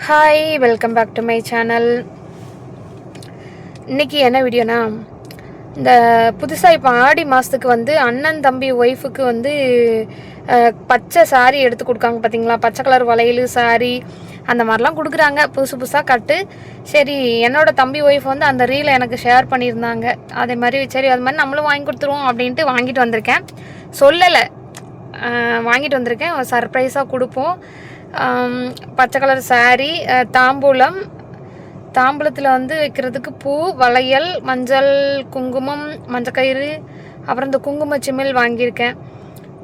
Hi, welcome back to my channel. இன்றைக்கி என்ன வீடியோனா, இந்த புதுசாக இப்போ ஆடி மாதத்துக்கு வந்து அண்ணன் தம்பி ஒய்ஃபுக்கு வந்து பச்சை சாரீ எடுத்து கொடுக்காங்க பார்த்தீங்களா? பச்சை கலர் வளையல் சாரீ அந்த மாதிரிலாம் கொடுக்குறாங்க, புதுசு புதுசாக கட்டு. சரி, என்னோடய தம்பி ஒய்ஃப் வந்து அந்த ரீலை எனக்கு ஷேர் பண்ணியிருந்தாங்க. அதே மாதிரி சரி அது மாதிரி நம்மளும் வாங்கி கொடுத்துருவோம் அப்படின்ட்டு வாங்கிட்டு வந்திருக்கேன். சொல்லலை, வாங்கிட்டு வந்திருக்கேன். சர்ப்ரைஸாக கொடுப்போம். பச்சை கலர் சாரீ, தாம்பூலத்தில் வந்து வைக்கிறதுக்கு பூ, வளையல், மஞ்சள், குங்குமம், மஞ்சக்கயிறு, அப்புறம் இந்த குங்கும சிமிழ் வாங்கியிருக்கேன்.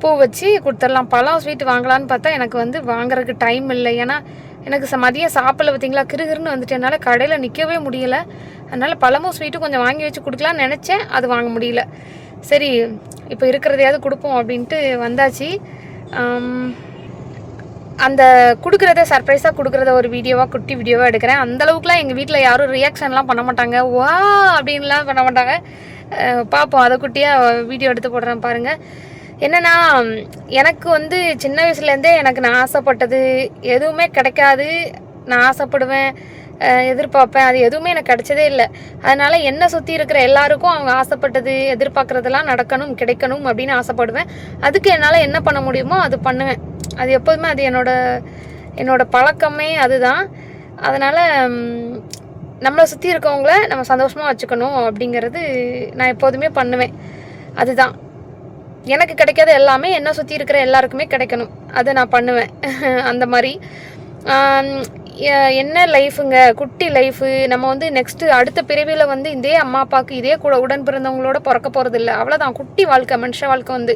பூ வச்சு கொடுத்துடலாம். பழம் ஸ்வீட் வாங்கலான்னு பார்த்தா எனக்கு வந்து வாங்குறதுக்கு டைம் இல்லை. ஏன்னா எனக்கு மதியம் சாப்பிடல பார்த்தீங்களா, கிருகிருன்னு வந்துட்டு என்னால் கடையில் நிற்கவே முடியலை. அதனால் பழமும் ஸ்வீட்டும் கொஞ்சம் வாங்கி வச்சு கொடுக்கலான்னு நினச்சேன், அது வாங்க முடியல. சரி, இப்போ இருக்கிறதையாவது கொடுப்போம் அப்படின்ட்டு வந்தாச்சு. அந்த கொடுக்குறத சர்ப்ரைஸாக கொடுக்குறத ஒரு வீடியோவாக, குட்டி வீடியோவாக எடுக்கிறேன். அந்தளவுக்குலாம் எங்கள் வீட்டில் யாரும் ரியாக்ஷன்லாம் பண்ண மாட்டாங்க, வா அப்படின்லாம் பண்ண மாட்டாங்க. பார்ப்போம், அதை குட்டியாக வீடியோ எடுத்து போடுறேன் பாருங்கள். என்னென்னா, எனக்கு வந்து சின்ன வயசுலேருந்தே நான் ஆசைப்பட்டது எதுவுமே கிடைக்காது. நான் ஆசைப்படுவேன், எதிர்பார்ப்பேன், அது எதுவுமே எனக்கு கிடைச்சதே இல்லை. அதனால் என்னை சுற்றி இருக்கிற எல்லாருக்கும் அவங்க ஆசைப்பட்டது, எதிர்பார்க்குறதெல்லாம் நடக்கணும், கிடைக்கணும் அப்படின்னு ஆசைப்படுவேன். அதுக்கு என்னால் என்ன பண்ண முடியுமோ அது பண்ணுவேன். அது எப்போதுமே அது என்னோடய பழக்கமே அதுதான். அதனால் நம்மளை சுற்றி இருக்கவங்கள நம்ம சந்தோஷமாக வச்சுக்கணும் அப்படிங்கிறது நான் எப்போதுமே பண்ணுவேன். அதுதான் எனக்கு கிடைக்காத எல்லாமே என்னை சுற்றி இருக்கிற எல்லாருக்குமே கிடைக்கணும், அதை நான் பண்ணுவேன். அந்த மாதிரி என்ன லைஃபுங்க, குட்டி லைஃபு. நம்ம வந்து நெக்ஸ்ட்டு அடுத்த பிறவியில் வந்து இதே அம்மா அப்பாவுக்கு இதே கூட உடன் பிறந்தவங்களோட பிறக்க போகிறது இல்லை. அவ்வளோதான், குட்டி வாழ்க்கை. மனுஷ வாழ்க்கை வந்து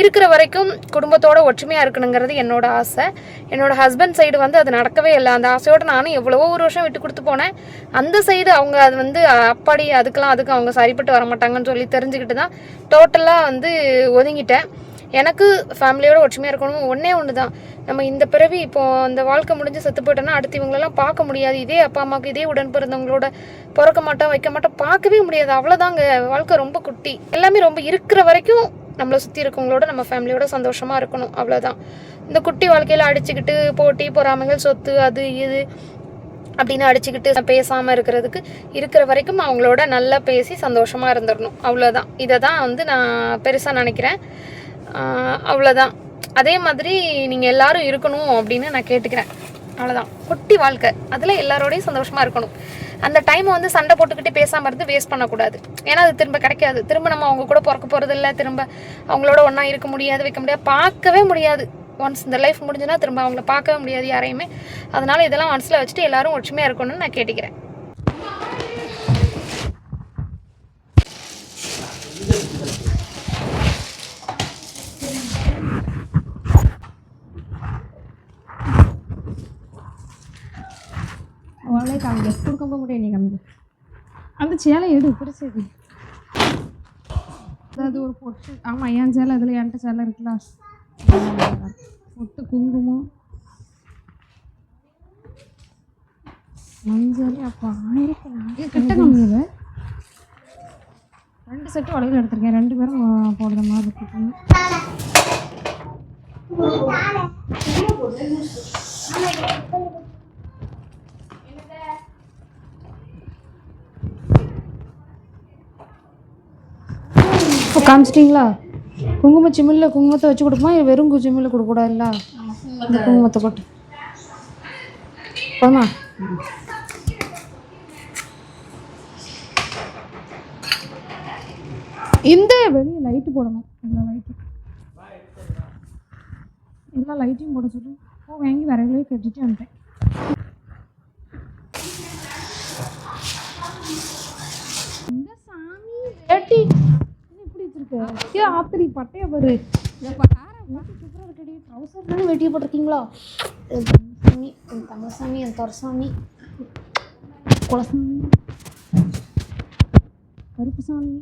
இருக்கிற வரைக்கும் குடும்பத்தோட ஒற்றுமையாக இருக்கணுங்கிறது என்னோட ஆசை. என்னோடய ஹஸ்பண்ட் சைடு வந்து அது நடக்கவே இல்லை. அந்த ஆசையோடு நானும் எவ்வளவோ ஒரு வருஷம் விட்டு கொடுத்து போனேன். அந்த சைடு அவங்க அது வந்து அப்பாடி அதுக்கு அவங்க சரிப்பட்டு வரமாட்டாங்கன்னு சொல்லி தெரிஞ்சுக்கிட்டு தான் டோட்டலாக வந்து ஒதுங்கிட்டேன். எனக்கு ஃபேமிலியோட ஒற்றுமையாக இருக்கணும் ஒன்று தான். நம்ம இந்த பிறவி இப்போது அந்த வாழ்க்கை முடிஞ்சு செத்து போயிட்டோன்னா அடுத்து இவங்களெல்லாம் பார்க்க முடியாது. இதே அப்பா அம்மாவுக்கு இதே உடன் பிறந்தவங்களோட பிறக்க மாட்டோம், வைக்க மாட்டோம், பார்க்கவே முடியாது. அவ்வளோதாங்க, வாழ்க்கை ரொம்ப குட்டி. எல்லாமே ரொம்ப இருக்கிற வரைக்கும் நம்மளை சுற்றி இருக்கவங்களோட நம்ம ஃபேமிலியோட சந்தோஷமாக இருக்கணும், அவ்வளோதான். இந்த குட்டி வாழ்க்கையில் அடிச்சுக்கிட்டு போட்டி பொறாமைகள், சொத்து, அது இது அப்படின்னு அடிச்சுக்கிட்டு பேசாமல் இருக்கிறதுக்கு இருக்கிற வரைக்கும் அவங்களோட நல்லா பேசி சந்தோஷமாக இருந்துடணும், அவ்வளோதான். இதை தான் வந்து நான் பெருசாக நினைக்கிறேன். அவ்வளோதான். அதே மாதிரி நீங்கள் எல்லோரும் இருக்கணும் அப்படின்னு நான் கேட்டுக்கிறேன், அவ்வளோதான். குட்டி வாழ்க்கை, அதில் எல்லாரோடையும் சந்தோஷமாக இருக்கணும். அந்த டைமை வந்து சண்டை போட்டுக்கிட்டு பேசாமல் இருந்து வேஸ்ட் பண்ணக்கூடாது. ஏன்னா அது திரும்ப கிடைக்காது. திரும்ப நம்ம அவங்க கூட பிறக்க போகிறது இல்லை. திரும்ப அவங்களோட ஒன்றா இருக்க முடியாது, வைக்க முடியாது, பார்க்கவே முடியாது. ஒன்ஸ் இந்த லைஃப் முடிஞ்சுன்னா திரும்ப அவங்கள பார்க்கவே முடியாது யாரையுமே. அதனால் இதெல்லாம் மனசில் வச்சுட்டு எல்லோரும் ஒற்றுமையாக இருக்கணும்னு நான் கேட்டுக்கிறேன். அவளே காமிக்க கொடுக்க முடியும், நீ காமிக்க. அந்த சேலை எடு, பிடிச்சது. அதாவது ஒரு பொட்டு. ஆமாம், என் சேலை அதில் என்கிட்ட சேலை இருக்குல்ல, பொட்டு, குங்குமம், மஞ்சள். அப்போ 1000 கிட்ட கம்மியில் 2 செட்டு வளையல் எடுத்திருக்கேன். 2 பேரும் போடுற மாதிரி இருக்கு. இப்போ காமிச்சிட்டிங்களா? குங்கும சிமிழில் குங்குமத்தை வச்சு கொடுப்போமா, வெறும் சிமிழில் கொடுக்கக்கூடாதுல்ல? இந்த குங்குமத்தை போட்டு போமா. இந்த வெளியே லைட்டு போடணும், எல்லா லைட்டையும் போட சொல்லி வாங்கி விறகுலையும் கட்டிட்டு வந்துட்டேன். இந்த சாமி வேட்டி இப்படி வச்சிருக்கு, ஆத்திரி பட்டையை பாரு. சூப்பராக இருக்கடி. ட்ரௌசர் தானே வெட்டியை போட்டிருக்கீங்களா? சாமி, என் தங்கசாமி, என் துரசாமி, குலசாமி, கருப்பு சாமி.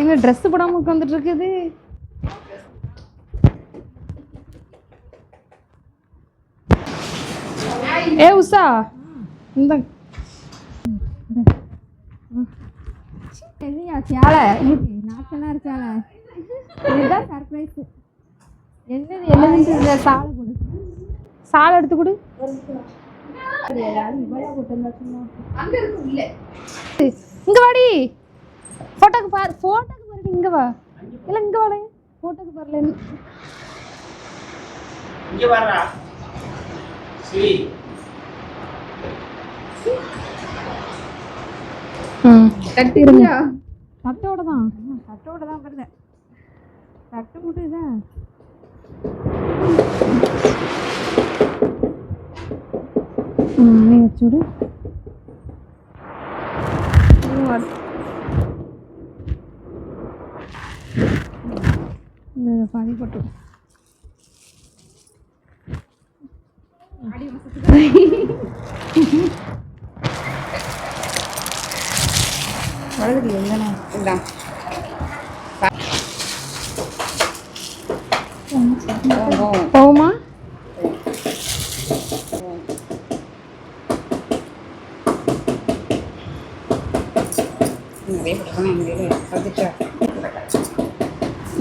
என்ன ட்ரெஸ் போடாமல் உட்காந்துட்டு இருக்குது? ஏ உஷா, இந்த சரியா சேலை நாக்கெல்லாம் இருக்காள இதுதான் சர்ப்ரைஸ். என்னது சாலை கொடு, சாலை எடுத்து கொடு. இங்க வாடி, போட்டோக்கு பாரு, போட்டோக்கு பாருடி, இங்க வா. இல்ல இங்க வாடே, போட்டோக்கு பாருல. இங்க வரடா சரி. கட்டிருங்க. சட்டோட தான் வருது. சட்டை மட்டும் இதான் வச்சுடு. பாதி போட்டு வளர்க்குது எங்கண்ணா போகுமா?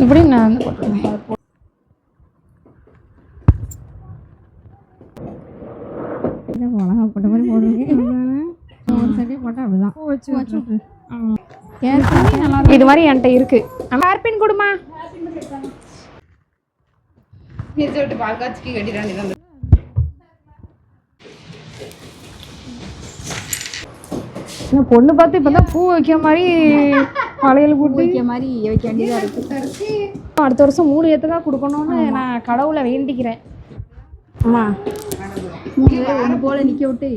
இப்படி நான் வந்து போட்டுருவேன். மிளகா போட்ட மாதிரி போடுவேன். ஒரு சட்டையை போட்டால் அப்படிதான் வச்சு இது மாதிரி என்கிட்ட இருக்கு. ஹேர்பின் கொடுமா. பால் காய்ச்சி கட்டிடாண்டி பொண்ணு பார்த்து இப்பதான் பூ வைக்கிற மாதிரி வளையல் போட்டு வைக்க மாதிரி வைக்க வேண்டியதாக இருக்கு. அடுத்த வருஷம் 3 ஏத்துக்கா கொடுக்கணும்னு நான் கடவுளை வேண்டிக்கிறேன். ஆமா 3 பேர் ஒன்று போல நிற்க விட்டு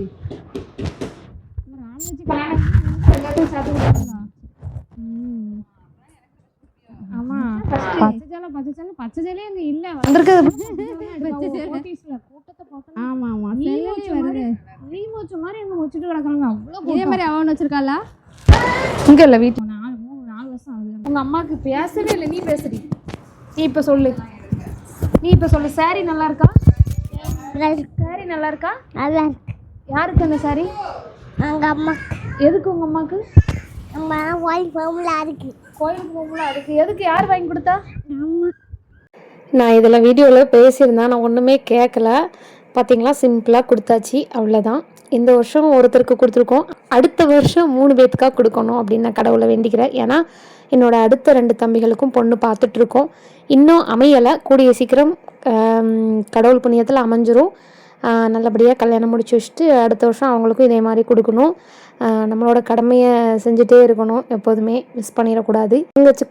ஆமா பச்சை சேலை அங்க இல்ல வந்திருக்குது. ஆமா ஆமா வருது ரீமோச்சு மாதிரி அங்க வச்சுட்டு கிடக்குறாங்க. அவ்வளோ இதே மாதிரி அவன் வச்சிருக்காளா? இங்க இல்ல வீட்டு 4 வருஷம் ஆகுது. உங்க அம்மாவுக்கு பேசவே இல்லை, நீ பேசுறீ. நீ இப்ப சொல்லு, சாரி நல்லா இருக்கா? சாரி நல்லா இருக்கா? நல்லா இருக்கு. யாருக்கு அந்த சாரி? எங்கள் அம்மா. எதுக்கு உங்க அம்மாக்கு? அம்மா கோயில் போகல அதுக்கு. கோயிலுக்கு போகல அதுக்கு. எதுக்கு? யார் வாங்கி கொடுத்தா? அம்மா. நான் இதில் வீடியோவில் பேசியிருந்தேன், நான் ஒன்றுமே கேட்கல. பார்த்தீங்களா, சிம்பிளாக கொடுத்தாச்சு, அவ்வளோதான். இந்த வருஷம் ஒருத்தருக்கு கொடுத்துருக்கோம், அடுத்த வருஷம் 3 பேத்துக்காக கொடுக்கணும் அப்படின்னு நான் கடவுளை வேண்டிக்கிறேன். ஏன்னா என்னோடய அடுத்த 2 தம்பிகளுக்கும் பொண்ணு பார்த்துட்ருக்கோம். இன்னும் அமையலை, கூடிய சீக்கிரம் கடவுள் புண்ணியத்தில் அமைஞ்சிரும். நல்லபடியாக கல்யாணம் முடிச்சு வச்சுட்டு அடுத்த வருஷம் அவங்களுக்கும் இதே மாதிரி கொடுக்கணும். நம்மளோட கடமையை செஞ்சுட்டே இருக்கணும், எப்போதுமே மிஸ் பண்ணிடக்கூடாது.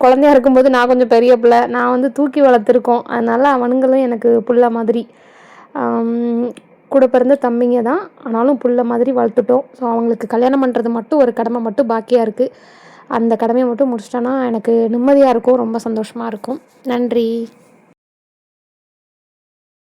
குழந்தையா இருக்கும்போது நான் கொஞ்சம் பெரிய பிள்ளை, நான் வந்து தூக்கி வளர்த்துருக்கோம். அதனால் அவனுங்களும் எனக்கு புள்ள மாதிரி, கூட பிறந்த தம்பிங்க தான், ஆனாலும் புள்ள மாதிரி வளர்த்துட்டோம். ஸோ அவங்களுக்கு கல்யாணம் பண்ணுறது மட்டும் ஒரு கடமை மட்டும் பாக்கியாக இருக்குது. அந்த கடமையை மட்டும் முடிச்சிட்டோன்னா எனக்கு நிம்மதியாக இருக்கும், ரொம்ப சந்தோஷமாக இருக்கும். நன்றி.